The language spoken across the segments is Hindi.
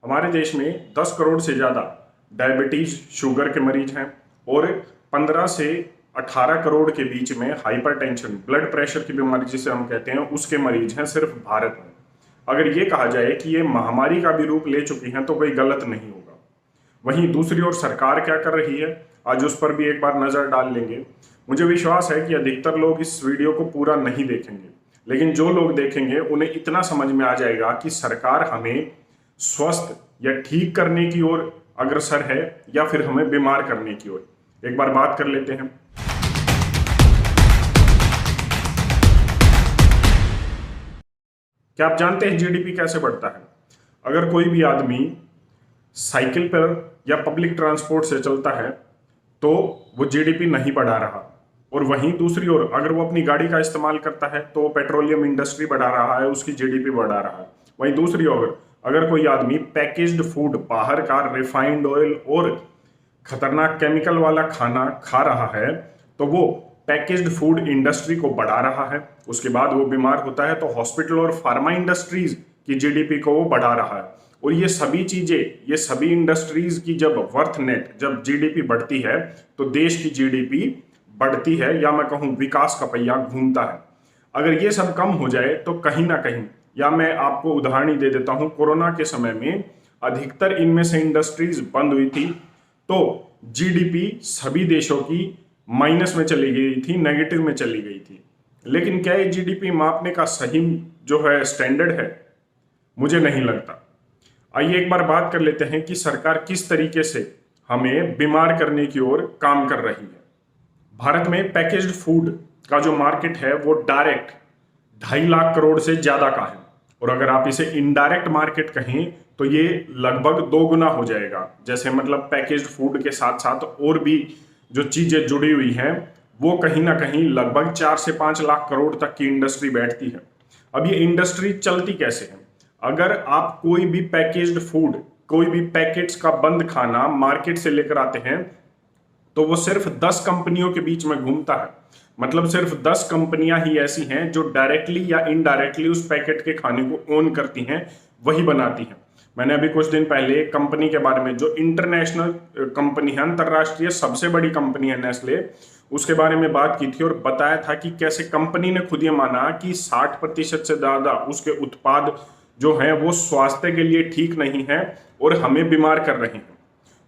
हमारे देश में 10 करोड़ से ज़्यादा डायबिटीज़ शुगर के मरीज हैं और 15 से 18 करोड़ के बीच में हाइपरटेंशन ब्लड प्रेशर की बीमारी जिसे हम कहते हैं उसके मरीज हैं सिर्फ भारत में। अगर ये कहा जाए कि ये महामारी का भी रूप ले चुकी हैं तो कोई गलत नहीं होगा। वहीं दूसरी ओर सरकार क्या कर रही है, आज उस पर भी एक बार नज़र डाल लेंगे। मुझे विश्वास है कि अधिकतर लोग इस वीडियो को पूरा नहीं देखेंगे, लेकिन जो लोग देखेंगे उन्हें इतना समझ में आ जाएगा कि सरकार हमें स्वस्थ या ठीक करने की ओर अग्रसर है या फिर हमें बीमार करने की ओर। एक बार बात कर लेते हैं। क्या आप जानते हैं जीडीपी कैसे बढ़ता है? अगर कोई भी आदमी साइकिल पर या पब्लिक ट्रांसपोर्ट से चलता है तो वो जीडीपी नहीं बढ़ा रहा, और वहीं दूसरी ओर अगर वो अपनी गाड़ी का इस्तेमाल करता है तो पेट्रोलियम इंडस्ट्री बढ़ा रहा है, उसकी जीडीपी बढ़ा रहा है। वहीं दूसरी ओर अगर कोई आदमी पैकेज्ड फूड, बाहर का रिफाइंड ऑयल और खतरनाक केमिकल वाला खाना खा रहा है तो वो पैकेज्ड फूड इंडस्ट्री को बढ़ा रहा है। उसके बाद वो बीमार होता है तो हॉस्पिटल और फार्मा इंडस्ट्रीज की जीडीपी को वो बढ़ा रहा है। और ये सभी चीजें, ये सभी इंडस्ट्रीज की जब वर्थ नेट, जब जीडीपी बढ़ती है तो देश की जीडीपी बढ़ती है, या मैं कहूँ विकास का पहिया घूमता है। अगर ये सब कम हो जाए तो कहीं ना कहीं, या मैं आपको उदाहरण ही दे देता हूँ, कोरोना के समय में अधिकतर इनमें से इंडस्ट्रीज बंद हुई थी तो जीडीपी सभी देशों की माइनस में चली गई थी, नेगेटिव में चली गई थी। लेकिन क्या ये जीडीपी मापने का सही जो है स्टैंडर्ड है? मुझे नहीं लगता। आइए एक बार बात कर लेते हैं कि सरकार किस तरीके से हमें बीमार करने की ओर काम कर रही है। भारत में पैकेज्ड फूड का जो मार्केट है वो डायरेक्ट 2.5 लाख करोड़ से ज्यादा का है, और अगर आप इसे इनडायरेक्ट मार्केट कहें तो ये लगभग 2 गुना हो जाएगा। जैसे मतलब पैकेज्ड फूड के साथ साथ और भी जो चीजें जुड़ी हुई हैं वो कहीं ना कहीं लगभग 4 से 5 लाख करोड़ तक की इंडस्ट्री बैठती है। अब ये इंडस्ट्री चलती कैसे है? अगर आप कोई भी पैकेज्ड फूड, कोई भी पैकेट्स का बंद खाना मार्केट से लेकर आते हैं तो वो सिर्फ 10 कंपनियों के बीच में घूमता है। मतलब सिर्फ 10 कंपनियां ही ऐसी हैं जो डायरेक्टली या इनडायरेक्टली उस पैकेट के खाने को ओन करती हैं, वही बनाती हैं। मैंने अभी कुछ दिन पहले एक कंपनी के बारे में, जो इंटरनेशनल कंपनी है, अंतरराष्ट्रीय सबसे बड़ी कंपनी है नेस्ले, उसके बारे में बात की थी और बताया था कि कैसे कंपनी ने खुद ये माना कि 60% से ज्यादा उसके उत्पाद जो हैं वो स्वास्थ्य के लिए ठीक नहीं है और हमें बीमार कर रहे हैं।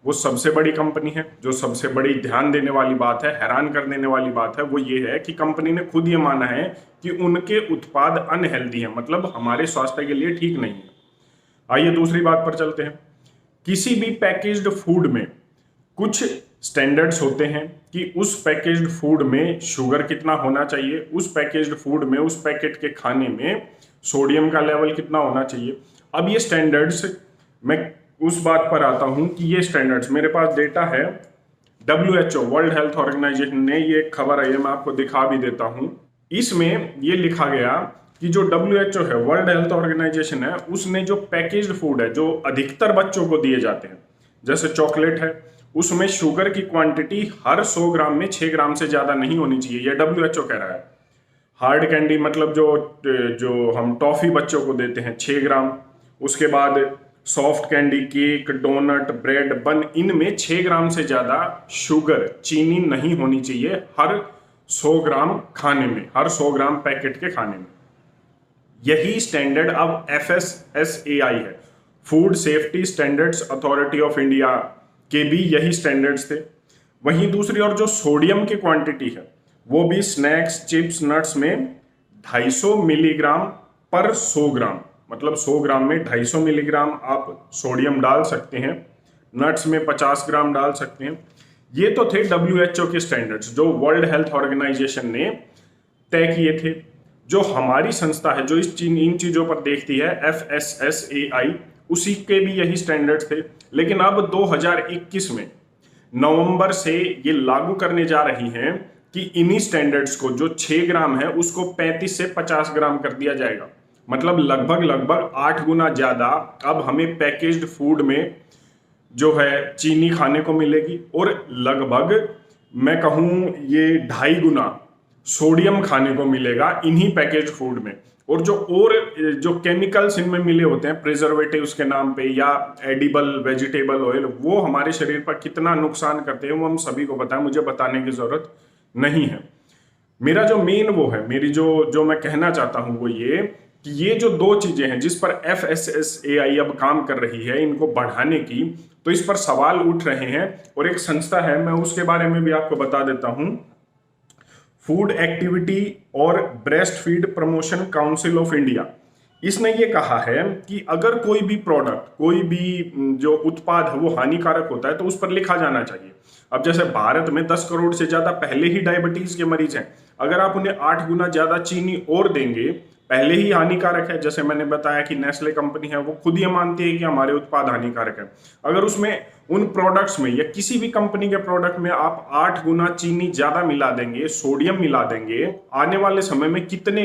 वो सबसे बड़ी कंपनी है। जो सबसे बड़ी ध्यान देने वाली बात है, हैरान कर देने वाली बात है, वो ये है कि कंपनी ने खुद ये माना है कि उनके उत्पाद अनहेल्दी है, मतलब हमारे स्वास्थ्य के लिए ठीक नहीं है। आइए दूसरी बात पर चलते हैं। किसी भी पैकेज्ड फूड में कुछ स्टैंडर्ड्स होते हैं कि उस पैकेज्ड फूड में शुगर कितना होना चाहिए, उस पैकेज्ड फूड में, उस पैकेट के खाने में सोडियम का लेवल कितना होना चाहिए। अब ये स्टैंडर्ड्स, मैं उस बात पर आता हूं कि ये स्टैंडर्ड्स, मेरे पास डेटा है, WHO वर्ल्ड हेल्थ ऑर्गेनाइजेशन ने ये खबर आई है, मैं आपको दिखा भी देता हूं। इसमें ये लिखा गया कि जो WHO है, वर्ल्ड हेल्थ ऑर्गेनाइजेशन है, उसने जो पैकेज्ड फूड है जो अधिकतर बच्चों को दिए जाते हैं, जैसे चॉकलेट है, उसमें शुगर की क्वांटिटी हर 100 ग्राम में 6 ग्राम से ज्यादा नहीं होनी चाहिए, यह WHO कह रहा है। हार्ड कैंडी, मतलब जो हम टॉफी बच्चों को देते हैं, 6 ग्राम। उसके बाद soft candy, cake, donut, bread, bun, इनमें 6 ग्राम से ज्यादा शुगर, चीनी नहीं होनी चाहिए हर 100 ग्राम खाने में, हर 100 ग्राम पैकेट के खाने में। यही स्टैंडर्ड अब FSSAI है, food safety standards authority of India के भी यही स्टैंडर्ड्स थे। वहीं दूसरी ओर जो सोडियम की क्वांटिटी है वो भी स्नैक्स, चिप्स, नट्स में 250 मिलीग्राम पर 100 ग्राम, मतलब 100 ग्राम में 250 मिलीग्राम आप सोडियम डाल सकते हैं, नट्स में 50 ग्राम डाल सकते हैं। ये तो थे WHO के स्टैंडर्ड्स जो वर्ल्ड हेल्थ ऑर्गेनाइजेशन ने तय किए थे। जो हमारी संस्था है जो इन चीजों पर देखती है, FSSAI, उसी के भी यही स्टैंडर्ड्स थे। लेकिन अब 2021 में नवंबर से ये लागू करने जा रही हैं कि इन्हीं स्टैंडर्ड्स को, जो 6 ग्राम है, उसको 35 से 50 ग्राम कर दिया जाएगा। मतलब लगभग 8 गुना ज्यादा अब हमें पैकेज्ड फूड में जो है चीनी खाने को मिलेगी, और लगभग मैं कहूं ये 2.5 गुना सोडियम खाने को मिलेगा इन्हीं पैकेज फूड में। और जो केमिकल्स इनमें मिले होते हैं प्रिजर्वेटिव्स के नाम पे या एडिबल वेजिटेबल ऑयल, वो हमारे शरीर पर कितना नुकसान करते हैं वो हम सभी को पता है, मुझे बताने की जरूरत नहीं है। मेरा जो मेन वो है, मेरी जो मैं कहना चाहता हूं वो ये कि ये जो दो चीजें हैं जिस पर FSSAI अब काम कर रही है इनको बढ़ाने की, तो इस पर सवाल उठ रहे हैं। और एक संस्था है, मैं उसके बारे में भी आपको बता देता हूं, फूड एक्टिविटी और breast feed promotion council of India. इसने ये कहा है कि अगर कोई भी प्रोडक्ट, कोई भी जो उत्पाद है वो हानिकारक होता है तो उस पर लिखा जाना चाहिए। अब जैसे भारत में 10 करोड़ से ज्यादा पहले ही डायबिटीज के मरीज हैं, अगर आप उन्हें 8 गुना ज्यादा चीनी और देंगे, पहले ही हानिकारक है। जैसे मैंने बताया कि नेस्ले कंपनी है वो खुद ही मानती है कि हमारे उत्पाद हानिकारक है। अगर उसमें उन प्रोडक्ट्स में या किसी भी कंपनी के प्रोडक्ट में आप 8 गुना चीनी ज्यादा मिला देंगे, सोडियम मिला देंगे, आने वाले समय में कितने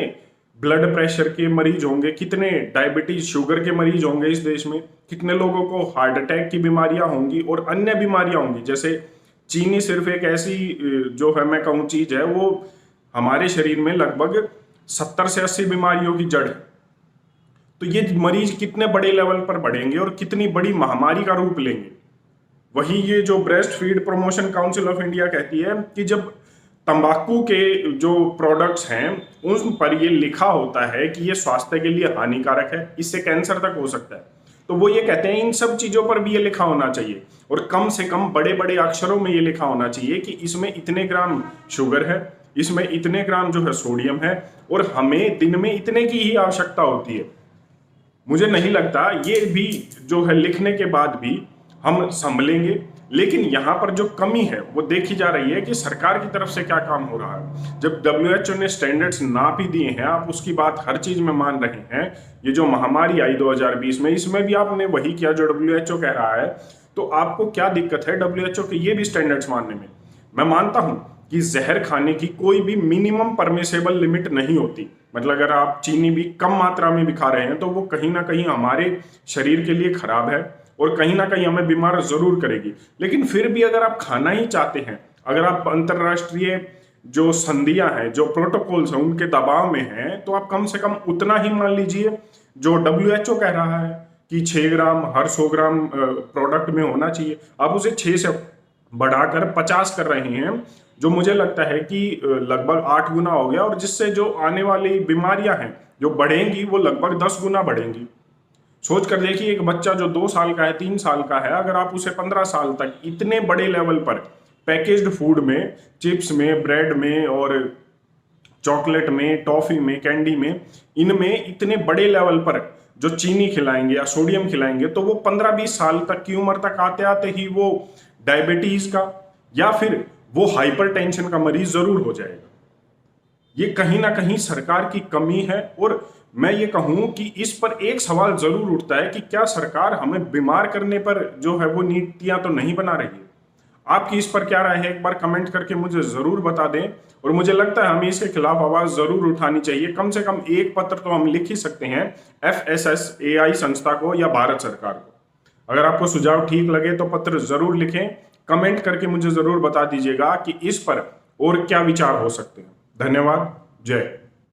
ब्लड प्रेशर के मरीज होंगे, कितने डायबिटीज शुगर के मरीज होंगे इस देश में, कितने लोगों को हार्ट अटैक की बीमारियां होंगी और अन्य बीमारियां होंगी। जैसे चीनी सिर्फ एक ऐसी जो है मैं कहूँ चीज है, वो हमारे शरीर में लगभग 70 से 80 बीमारियों की जड़ है। तो ये मरीज कितने बड़े लेवल पर बढ़ेंगे और कितनी बड़ी महामारी का रूप लेंगे। वही ये जो breast feed promotion council of India कहती है कि जब तंबाकू के जो प्रोडक्ट्स हैं उन पर ये लिखा होता है कि ये स्वास्थ्य के लिए हानिकारक है, इससे कैंसर तक हो सकता है, तो वो ये कहते हैं इन सब चीजों पर भी ये लिखा होना चाहिए और कम से कम बड़े बड़े अक्षरों में ये लिखा होना चाहिए कि इसमें इतने ग्राम शुगर है, इसमें इतने ग्राम जो है सोडियम है और हमें दिन में इतने की ही आवश्यकता होती है। मुझे नहीं लगता ये भी जो है लिखने के बाद भी हम संभलेंगे। लेकिन यहाँ पर जो कमी है वो देखी जा रही है कि सरकार की तरफ से क्या काम हो रहा है। जब WHO ने स्टैंडर्ड्स नाप ही दिए हैं, आप उसकी बात हर चीज में मान रहे हैं। ये जो महामारी आई 2020 में, इसमें भी आपने वही किया जो WHO कह रहा है, तो आपको क्या दिक्कत है WHO के ये भी स्टैंडर्ड्स मानने में। मैं मानता हूं कि जहर खाने की कोई भी मिनिमम परमिसेबल लिमिट नहीं होती। मतलब अगर आप चीनी भी कम मात्रा में भी खा रहे हैं तो वो कहीं ना कहीं हमारे शरीर के लिए खराब है और कहीं ना कहीं हमें बीमार जरूर करेगी। लेकिन फिर भी अगर आप खाना ही चाहते हैं, अगर आप अंतरराष्ट्रीय जो संधियां हैं, जो प्रोटोकॉल्स हैं उनके दबाव में हैं, तो आप कम से कम उतना ही मान लीजिए जो WHO कह रहा है कि 6 ग्राम हर 100 ग्राम प्रोडक्ट में होना चाहिए। आप उसे 6 से बढ़ाकर 50 कर रहे हैं, जो मुझे लगता है कि लगभग 8 गुना हो गया, और जिससे जो आने वाली बीमारियां हैं जो बढ़ेंगी वो लगभग 10 गुना बढ़ेंगी। सोच कर देखिए, एक बच्चा जो 2 साल का है, 3 साल का है, अगर आप उसे 15 साल तक इतने बड़े लेवल पर पैकेज्ड फूड में, चिप्स में, ब्रेड में और चॉकलेट में, टॉफी में, कैंडी में, इनमें इतने बड़े लेवल पर जो चीनी खिलाएंगे या सोडियम खिलाएंगे, तो वो 15-20 साल तक की उम्र तक आते आते ही वो डायबिटीज का या फिर वो हाइपरटेंशन का मरीज जरूर हो जाएगा। ये कहीं ना कहीं सरकार की कमी है। और मैं ये कहूं कि इस पर एक सवाल जरूर उठता है कि क्या सरकार हमें बीमार करने पर जो है वो नीतियां तो नहीं बना रही है। आपकी इस पर क्या राय है, एक बार कमेंट करके मुझे जरूर बता दें। और मुझे लगता है हमें इसके खिलाफ आवाज जरूर उठानी चाहिए। कम से कम एक पत्र तो हम लिख ही सकते हैं FSSAI संस्था को या भारत सरकार को। अगर आपको सुझाव ठीक लगे तो पत्र जरूर लिखें, कमेंट करके मुझे जरूर बता दीजिएगा कि इस पर और क्या विचार हो सकते हैं। धन्यवाद। जय।